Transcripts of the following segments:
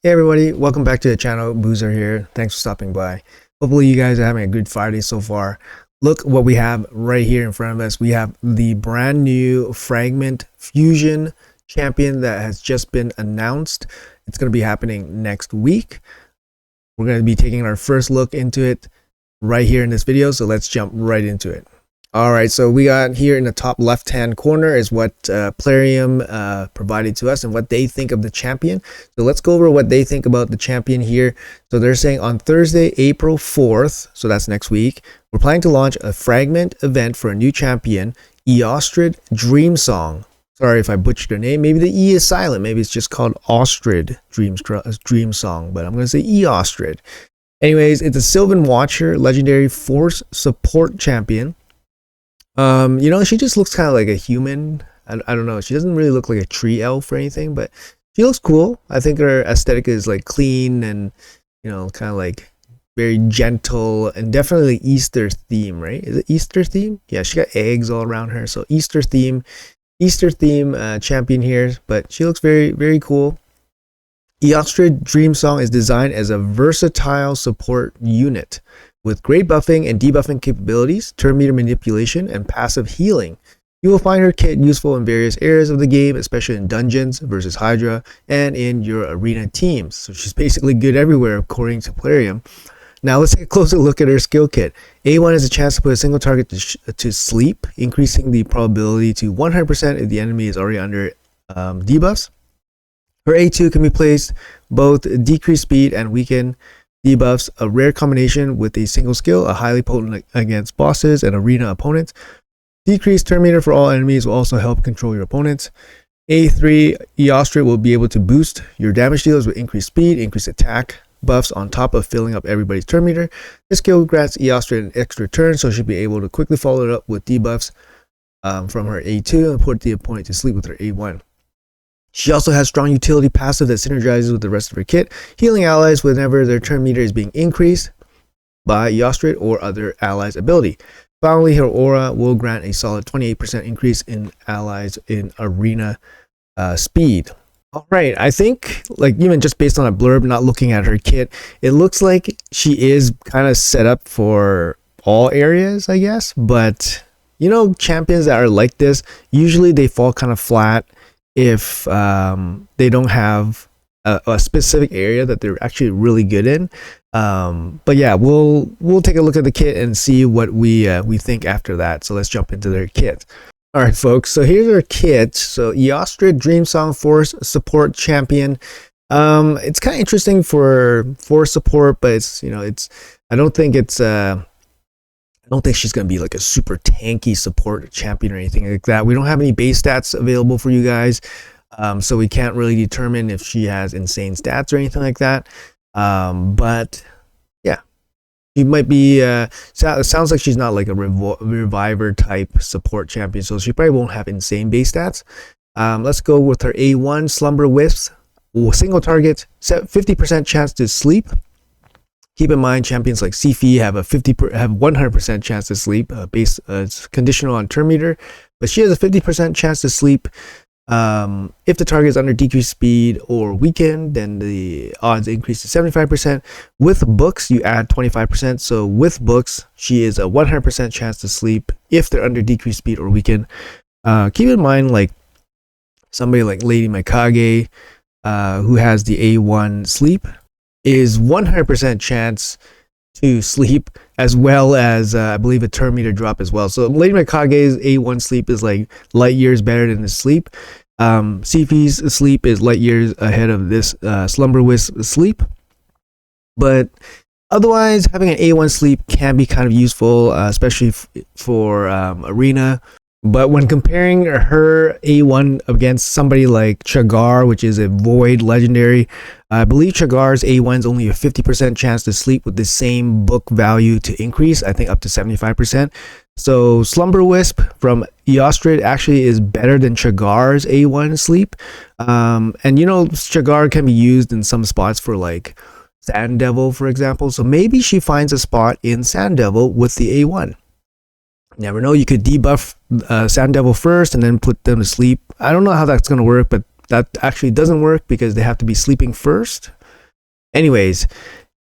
Hey everybody, welcome back to the channel. Boozer here. Thanks for stopping by. Hopefully you guys are having a good Friday so far. Look what we have right here in front of us. We have the brand new Fragment Fusion champion that has just been announced. It's going to be happening next week. We're going to be taking our first look into it right here in this video, so let's jump right into it. All right, so we got here in the top left-hand corner is what Plarium provided to us and what they think of the champion. So let's go over what they think about the champion here. So they're saying on Thursday, April 4th, so that's next week, we're planning to launch a fragment event for a new champion, Eostrid Dreamsong. Sorry if I butchered her name. Maybe the E is silent. Maybe it's just called Eostrid Dreamsong, but I'm going to say Eostrid. Anyways, it's a Sylvan Watcher, legendary force support champion. She just looks kind of like a human. I don't know. She doesn't really look like a tree elf or anything, but she looks cool. I think her aesthetic is like clean and, kind of like very gentle and definitely Easter theme, right? Is it Easter theme? Yeah, she got eggs all around her. So Easter theme champion here, but she looks very, very cool. Eostrid Dreamsong is designed as a versatile support unit with great buffing and debuffing capabilities, turn meter manipulation, and passive healing. You will find her kit useful in various areas of the game, especially in dungeons versus Hydra and in your arena teams. So she's basically good everywhere according to Plarium. Now let's take a closer look at her skill kit. A1 is a chance to put a single target to sleep, increasing the probability to 100% if the enemy is already under debuffs. Her A2 can be placed both decrease speed and weaken debuffs, a rare combination with a single skill, a highly potent against bosses and arena opponents. Decreased turn meter for all enemies will also help control your opponents. A3, Eostrid will be able to boost your damage deals with increased speed, increased attack buffs on top of filling up everybody's turn meter. This skill grants Eostrid an extra turn, so she'll be able to quickly follow it up with debuffs from her A2 and put the opponent to sleep with her A1. She also has strong utility passive that synergizes with the rest of her kit, healing allies whenever their turn meter is being increased by Eostrid or other allies' ability. Finally, her aura will grant a solid 28% increase in allies in arena speed. All right, I think, even just based on a blurb, not looking at her kit, it looks like she is kind of set up for all areas, I guess. But, champions that are like this, usually they fall kind of flat if they don't have a specific area that they're actually really good in. But yeah, we'll take a look at the kit and see what we think after that. So let's jump into their kit. All right, folks. So here's our kit. So Eostrid Dreamsong Force Support Champion. It's kind of interesting for force support, but I don't think she's going to be like a super tanky support champion or anything like that. We don't have any base stats available for you guys, so we can't really determine if she has insane stats or anything like that. But yeah, she might be, it sounds like she's not like a reviver type support champion, so she probably won't have insane base stats. Let's go with her A1, Slumber Wisps, single target, 50% chance to sleep. Keep in mind, champions like Sifi have 100% chance to sleep. It's conditional on turn meter, but she has a 50% chance to sleep. If the target is under decreased speed or weakened, then the odds increase to 75%. With books, you add 25%. So with books, she is a 100% chance to sleep if they're under decreased speed or weakened. Keep in mind, like somebody like Lady Mikage, who has the A1 sleep, is 100% chance to sleep, as well as I believe a turn meter drop as well. So Lady Mikage's A1 sleep is like light years better than his sleep. Sifi's sleep is light years ahead of this Slumber Wisp sleep. But otherwise, having an A1 sleep can be kind of useful, especially for arena. But when comparing her A1 against somebody like Chagar, which is a Void legendary, I believe Chagar's A1 is only a 50% chance to sleep with the same book value to increase, I think up to 75%. So Slumber Wisp from Eostrid actually is better than Chagar's A1 sleep. And Chagar can be used in some spots for like Sand Devil, for example. So maybe she finds a spot in Sand Devil with the A1. Never know, you could debuff Sand Devil first and then put them to sleep. I don't know how that's going to work, but that actually doesn't work because they have to be sleeping first. Anyways,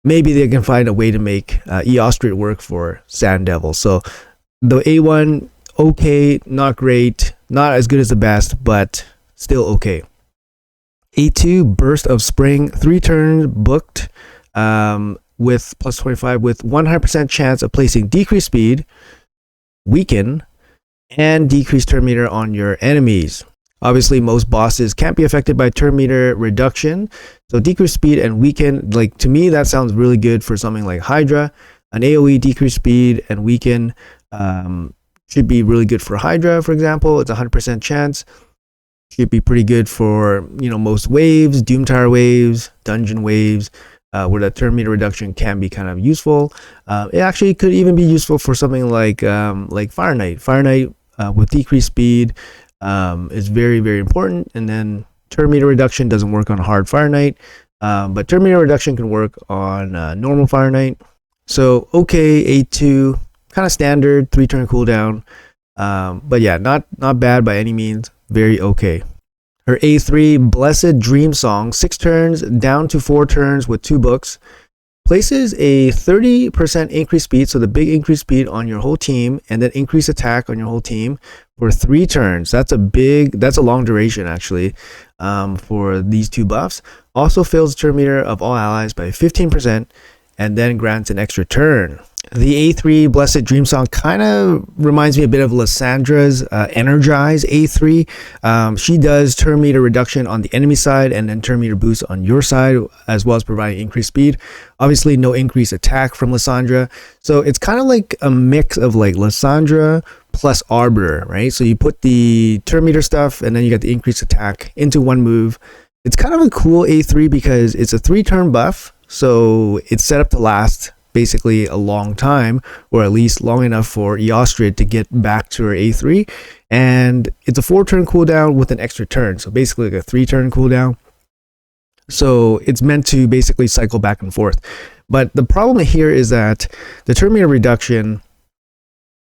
maybe they can find a way to make Eostrid work for Sand Devil. So the A1, okay, not great, not as good as the best, but still okay. A2, Burst of Spring, 3 turns booked with plus 25 with 100% chance of placing decreased speed, weaken, and decreased turn meter on your enemies. Obviously, most bosses can't be affected by turn meter reduction. So decreased speed and weaken, like to me, that sounds really good for something like Hydra. An AoE decreased speed and weaken should be really good for Hydra, for example. It's 100% chance. Should be pretty good for, you know, most waves, Doom Tower waves, dungeon waves, where the turn meter reduction can be kind of useful. It actually could even be useful for something like Fire Knight. Fire Knight with decreased speed is very, very important. And then turn meter reduction doesn't work on hard Fire Knight, but turn meter reduction can work on normal Fire Knight. So okay, A2, kind of standard, 3 turn cooldown. But yeah, not bad by any means. Very okay. Her A3, Blessed Dreamsong, 6 turns down to 4 turns with 2 books. Places a 30% increased speed, so the big increased speed on your whole team, and then increased attack on your whole team for 3 turns. That's a long duration actually for these 2 buffs. Also fills the turn meter of all allies by 15%, and then grants an extra turn. The A3 Blessed Dreamsong kind of reminds me a bit of Lyssandra's Energize A3. She does turn meter reduction on the enemy side and then turn meter boost on your side, as well as providing increased speed. Obviously, no increased attack from Lysandra. So it's kind of like a mix of like Lysandra plus Arbiter, right? So you put the turn meter stuff and then you got the increased attack into one move. It's kind of a cool A3 because it's a 3-turn buff. So it's set up to last basically a long time, or at least long enough for Eostrid to get back to her A3, and it's a 4-turn cooldown with an extra turn, so basically like a 3-turn cooldown. So it's meant to basically cycle back and forth. But the problem here is that the turn meter reduction,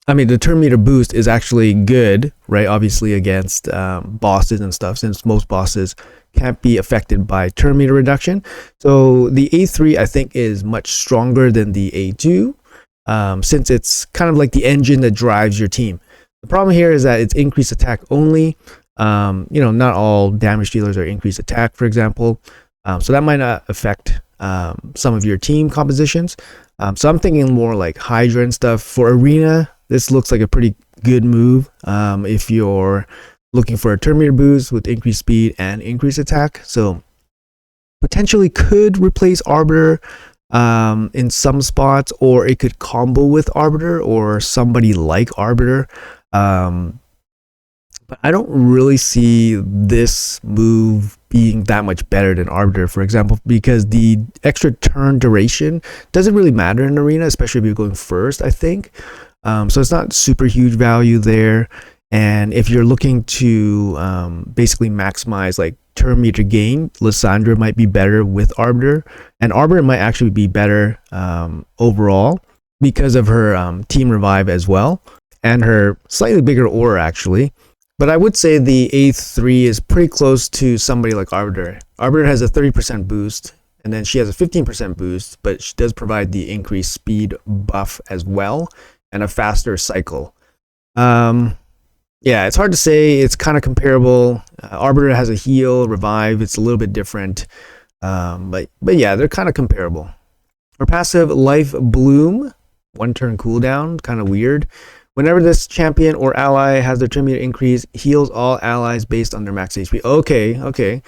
the turn meter boost is actually good, right? Obviously against bosses and stuff, since most bosses can't be affected by turn meter reduction. So the A3 I think is much stronger than the A2, since it's kind of like the engine that drives your team. The problem here is that it's increased attack only. Not all damage dealers are increased attack, for example. So that might not affect some of your team compositions. So I'm thinking more like Hydra and stuff. For Arena, this looks like a pretty good move if you're looking for a turn meter boost with increased speed and increased attack. So potentially could replace Arbiter in some spots, or it could combo with Arbiter or somebody like Arbiter. But I don't really see this move being that much better than Arbiter, for example, because the extra turn duration doesn't really matter in Arena, especially if you're going first, I think. So it's not super huge value there. And if you're looking to basically maximize like turn meter gain, Lysandra might be better with Arbiter, and Arbiter might actually be better overall because of her team revive as well, and her slightly bigger aura actually. But I would say the A3 is pretty close to somebody like Arbiter. Arbiter has a 30% boost, and then she has a 15% boost, but she does provide the increased speed buff as well, and a faster cycle. Yeah, it's hard to say. It's kind of comparable. Arbiter has a heal, revive. It's a little bit different. But yeah, they're kind of comparable. Her passive, Life Bloom, 1-turn cooldown, kind of weird. Whenever this champion or ally has their turn meter increase, heals all allies based on their max HP. Okay.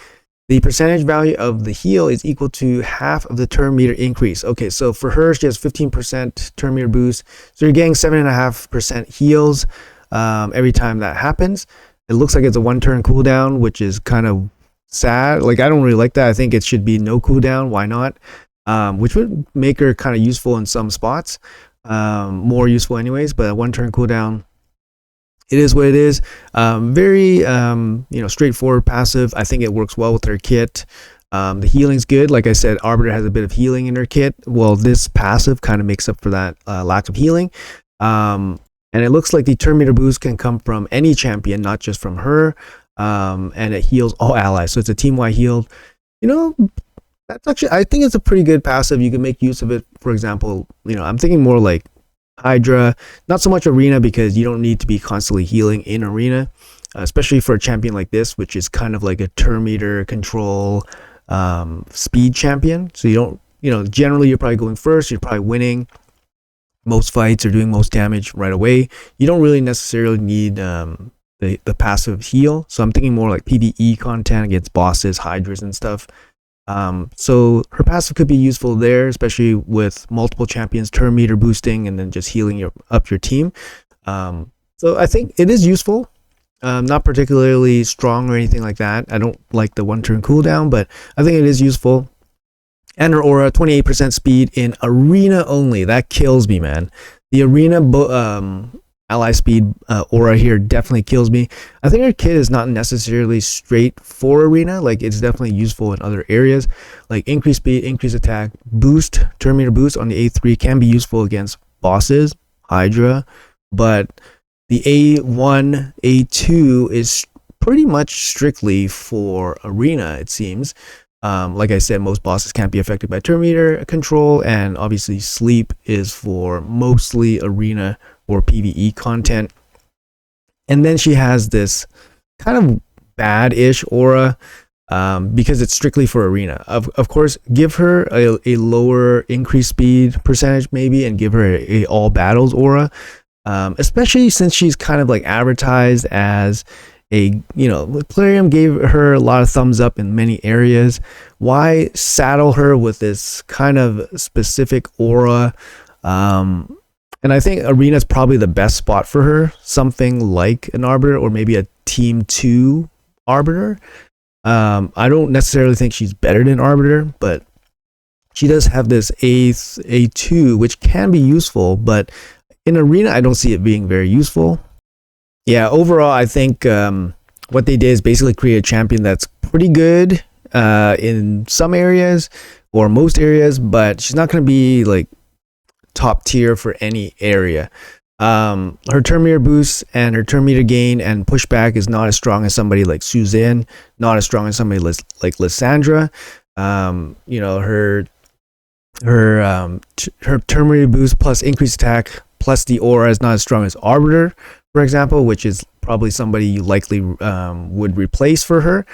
The percentage value of the heal is equal to half of the turn meter increase. Okay, so for her, she has 15% turn meter boost. So you're getting 7.5% heals every time that happens. It looks like it's a 1-turn cooldown, which is kind of sad. Like, I don't really like that. I think it should be no cooldown. Why not? Which would make her kind of useful in some spots, more useful anyways. But a 1-turn cooldown, it is what it is. Very straightforward passive. I think it works well with her kit. The healing's good. Like I said, Arbiter has a bit of healing in her kit. Well, this passive kind of makes up for that lack of healing. And it looks like the turn meter boost can come from any champion, not just from her. And it heals all allies. So it's a team-wide heal. That's actually, I think it's a pretty good passive. You can make use of it. For example, I'm thinking more like Hydra, not so much Arena because you don't need to be constantly healing in Arena, especially for a champion like this, which is kind of like a turn meter control speed champion. So you don't, generally you're probably going first, you're probably winning most fights or doing most damage right away. You don't really necessarily need the passive heal. So I'm thinking more like PvE content against bosses, Hydras, and stuff. So her passive could be useful there, especially with multiple champions, turn meter boosting, and then just healing up your team. So I think it is useful. Not particularly strong or anything like that. I don't like the one turn cooldown, but I think it is useful. And her aura, 28% speed in Arena only. That kills me, man. The Arena ally speed aura here definitely kills me. I think her kit is not necessarily straight for Arena. Like, it's definitely useful in other areas. Like increased speed, increased attack, boost, turn meter boost on the A3 can be useful against bosses, Hydra, but the A1, A2 is pretty much strictly for Arena, it seems. Like I said, most bosses can't be affected by turn meter control, and obviously sleep is for mostly Arena or PvE content. And then she has this kind of bad-ish aura because it's strictly for Arena. Of course, give her a lower increased speed percentage maybe, and give her a all battles aura. Especially since she's kind of like advertised as Plarium gave her a lot of thumbs up in many areas. Why saddle her with this kind of specific aura? And I think Arena is probably the best spot for her. Something like an Arbiter or maybe a Team 2 Arbiter. I don't necessarily think she's better than Arbiter, but she does have this A2, which can be useful, but in Arena, I don't see it being very useful. Yeah, overall, I think what they did is basically create a champion that's pretty good in some areas or most areas, but she's not going to be like top tier for any area. Her turn meter boost and her turn meter gain and pushback is not as strong as somebody like Suzanne, not as strong as somebody like Lysandra. Her turn meter boost plus increased attack plus the aura is not as strong as Arbiter, for example, which is probably somebody you likely would replace for her.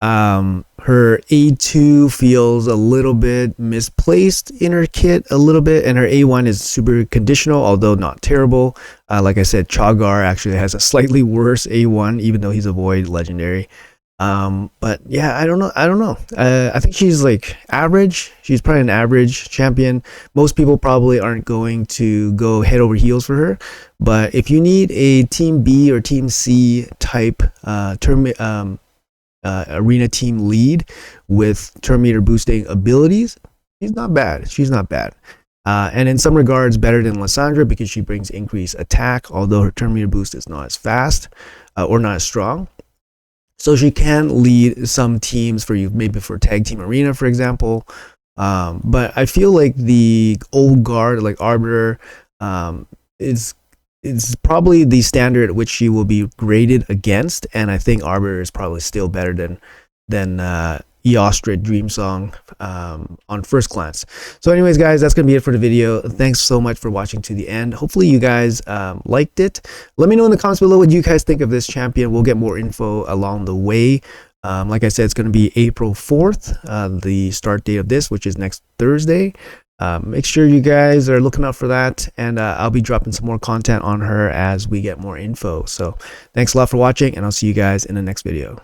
Her A2 feels a little bit misplaced in her kit, a little bit, and her A1 is super conditional, although not terrible. Like I said, Chagar actually has a slightly worse A1, even though he's a Void legendary. But yeah, I don't know. I think she's like average. She's probably an average champion. Most people probably aren't going to go head over heels for her. But if you need a Team B or Team C type Arena team lead with turn meter boosting abilities, she's not bad. And in some regards, better than Lysandra because she brings increased attack, although her turn meter boost is not as fast or not as strong. So she can lead some teams for you, maybe for Tag Team Arena, for example. But I feel like the old guard, like Arbiter, is probably the standard at which she will be graded against. And I think Arbiter is probably still better than Eostrid Dreamsong on first glance. So anyways, guys, that's going to be it for the video. Thanks so much for watching to the end. Hopefully you guys liked it. Let me know in the comments below what you guys think of this champion. We'll get more info along the way. Like I said, it's going to be April 4th, the start date of this, which is next Thursday. Make sure you guys are looking out for that, and I'll be dropping some more content on her as we get more info. So thanks a lot for watching, and I'll see you guys in the next video.